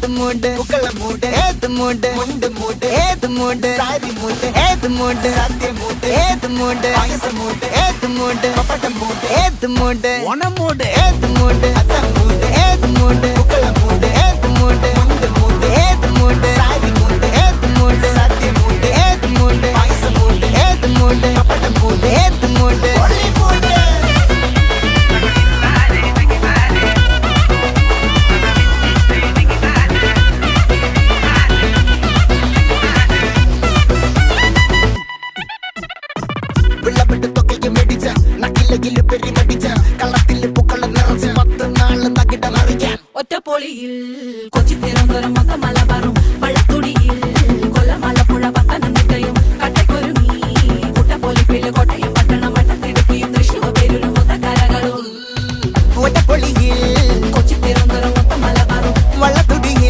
ഏത് മൂട് പുക്കള മൂട് ഏത് മൂട് മുണ്ട് മൂട് ഏത് മൂട് സാരി മൂട് ഏത് മൂട് സദ്യ മൂട് ഏത് മൂട് പായസ മൂട് ഏത് മൂട് പപ്പടം മൂട് ഏത് മൂട് ഓണം മൂട് ഏത് മൂട് അത്തം മൂട് ഏത് മൂട് പുക്കള മൂട് ഏത് മൂട് മുണ്ട് മൂട് ഏത് മൂട് സാരി മൂട് ഏത് മൂട് സദ്യ മൂട് ഏത് മൂട് പായസ മൂട് ഏത് മൂട് പപ്പടം മൂട് ഏത് മൂട് ഒളി മൂട് ഒറ്റപ്പൊളിയിൽ കൊച്ചി തിരുവനന്തപുരം മൊത്തം മലബാറും